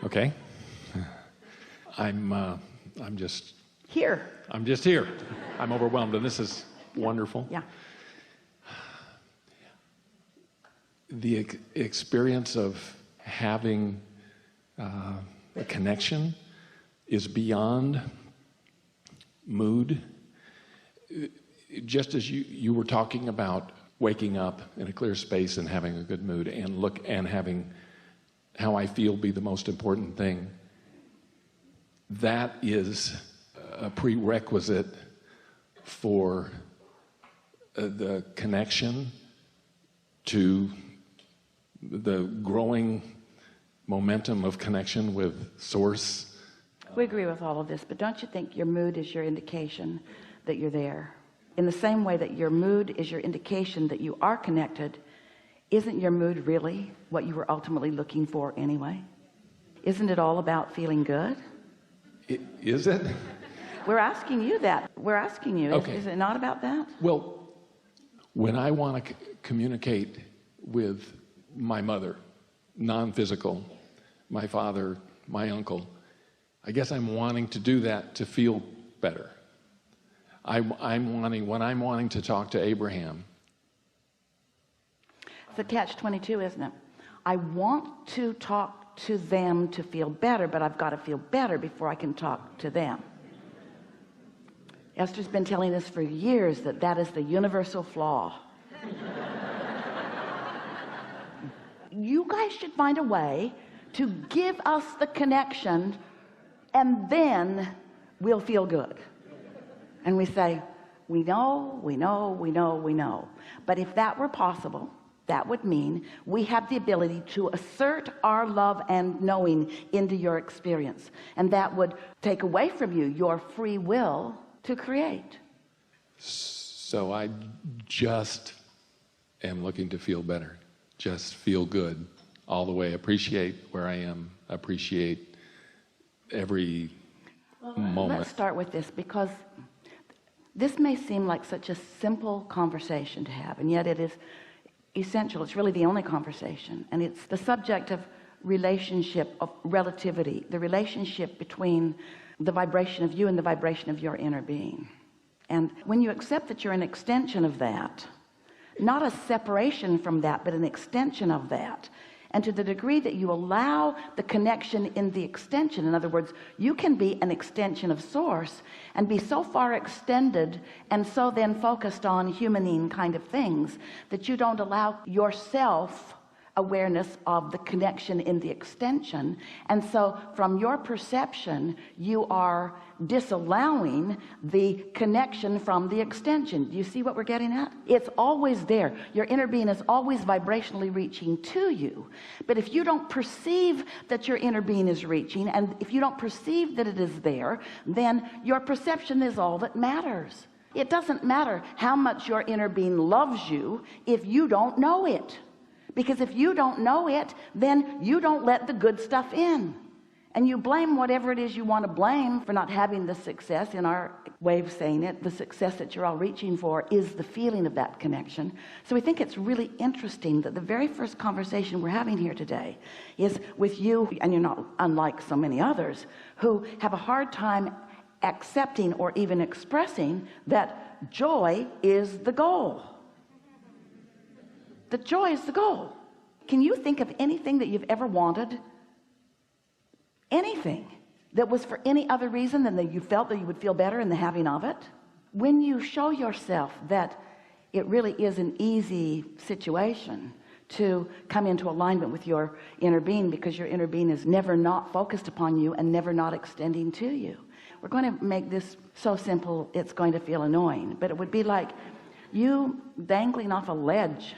Okay. I'm just here. I'm just here. I'm overwhelmed, and this is wonderful. Yeah. The experience of having a connection is beyond mood. Just as you were talking about waking up in a clear space and having a good mood, and having how I feel be the most important thing, that is a prerequisite for the connection to the growing momentum of connection with Source. We agree with all of this, but don't you think your mood is your indication that you're there? In the same way that your mood is your indication that you are connected, isn't your mood really what you were ultimately looking for anyway? Isn't it all about feeling good? Is it? We're asking you that. We're asking you. Okay. Is it not about that? Well, when I want to communicate with my mother, non-physical, my father, my uncle, I guess I'm wanting to do that to feel better. When I'm wanting to talk to Abraham. It's a catch-22, isn't it? I want to talk to them to feel better, but I've got to feel better before I can talk to them. Esther's been telling us for years that that is the universal flaw. You guys should find a way to give us the connection, and then we'll feel good. And we say, we know. But if that were possible, that would mean we have the ability to assert our love and knowing into your experience. And that would take away from you your free will to create. So I just am looking to feel better. Just feel good all the way. Appreciate where I am. Appreciate every moment. Let's start with this, because this may seem like such a simple conversation to have, and yet it is essential. It's really the only conversation, and it's the subject of relationship, of relativity, the relationship between the vibration of you and the vibration of your inner being. And when you accept that you're an extension of that, not a separation from that, but an extension of that, and to the degree that you allow the connection in the extension, in other words, you can be an extension of Source and be so far extended and so then focused on humanine kind of things that you don't allow yourself awareness of the connection in the extension. And so from your perception, you are disallowing the connection from the extension. Do you see what we're getting at? It's always there. Your inner being is always vibrationally reaching to you. But if you don't perceive that your inner being is reaching, and if you don't perceive that it is there, then your perception is all that matters. It doesn't matter how much your inner being loves you if you don't know it. Because if you don't know it, then you don't let the good stuff in. And you blame whatever it is you want to blame for not having the success. In our way of saying it, the success that you're all reaching for is the feeling of that connection. So we think it's really interesting that the very first conversation we're having here today is with you, and you're not unlike so many others who have a hard time accepting or even expressing that joy is the goal. That joy is the goal. Can you think of anything that you've ever wanted? Anything that was for any other reason than that you felt that you would feel better in the having of it? When you show yourself that it really is an easy situation to come into alignment with your inner being, because your inner being is never not focused upon you and never not extending to you. We're going to make this so simple it's going to feel annoying, but it would be like you dangling off a ledge,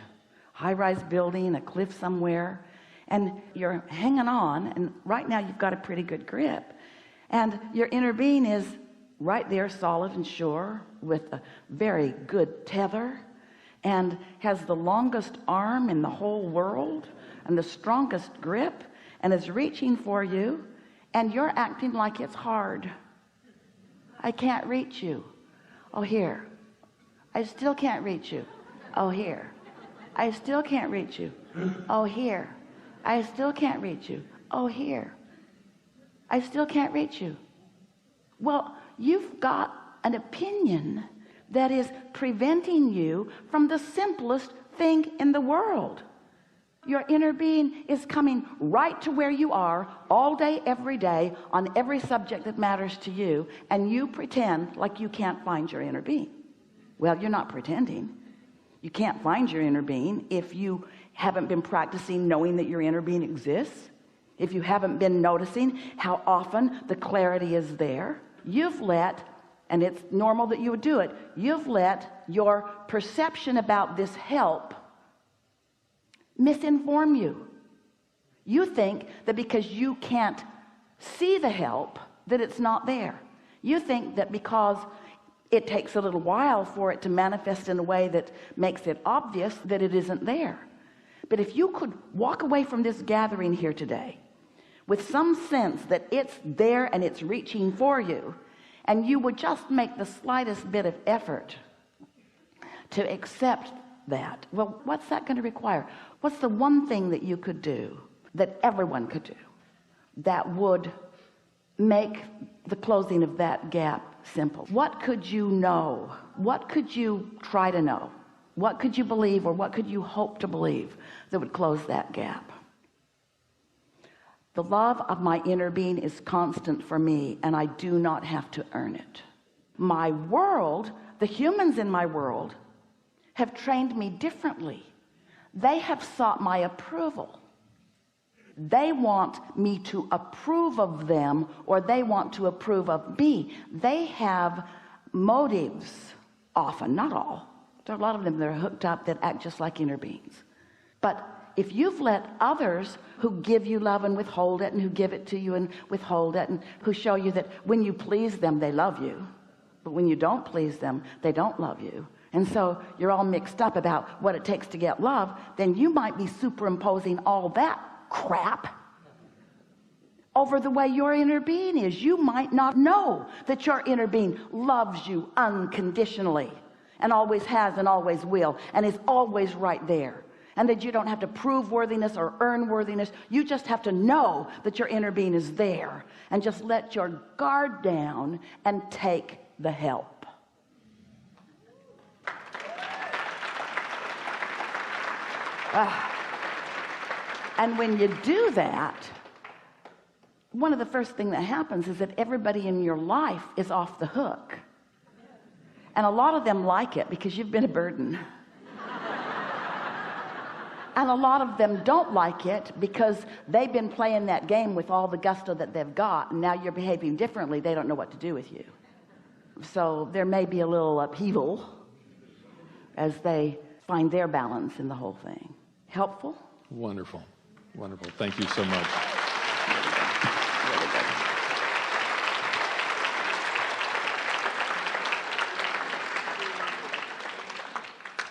high-rise building, a cliff somewhere, and you're hanging on, and right now you've got a pretty good grip, and your inner being is right there, solid and sure, with a very good tether, and has the longest arm in the whole world and the strongest grip, and is reaching for you, and you're acting like it's hard. I can't reach you. Oh, here. I still can't reach you. Oh, here. I still can't reach you. Oh, here. I still can't reach you. Oh, here. I still can't reach you. Well, you've got an opinion that is preventing you from the simplest thing in the world. Your inner being is coming right to where you are all day, every day, on every subject that matters to you, and you pretend like you can't find your inner being. Well, you're not pretending. You can't find your inner being if you haven't been practicing knowing that your inner being exists, if you haven't been noticing how often the clarity is there. You've let, and it's normal that you would do it, you've let your perception about this help misinform you. You think that because you can't see the help that it's not there. You think that because it takes a little while for it to manifest in a way that makes it obvious that it isn't there. But if you could walk away from this gathering here today with some sense that it's there and it's reaching for you, and you would just make the slightest bit of effort to accept that, well, what's that going to require? What's the one thing that you could do, that everyone could do, that would make the closing of that gap simple? What could you know? What could you try to know? What could you believe, or what could you hope to believe that would close that gap? The love of my inner being is constant for me, and I do not have to earn it. My world, the humans in my world, have trained me differently. They have sought my approval. They want me to approve of them, or they want to approve of me. They have motives, often, not all. There are a lot of them that are hooked up that act just like inner beings. But if you've let others who give you love and withhold it, and who give it to you and withhold it, and who show you that when you please them, they love you, but when you don't please them, they don't love you, and so you're all mixed up about what it takes to get love, then you might be superimposing all that crap over the way your inner being is. You might not know that your inner being loves you unconditionally, and always has and always will, and is always right there, and that you don't have to prove worthiness or earn worthiness. You just have to know that your inner being is there, and just let your guard down and take the help. And when you do that, one of the first things that happens is that everybody in your life is off the hook, and a lot of them like it because you've been a burden. And a lot of them don't like it because they've been playing that game with all the gusto that they've got, and now you're behaving differently. They don't know what to do with you. So there may be a little upheaval as they find their balance in the whole thing. Helpful? Wonderful. Wonderful. Thank you so much.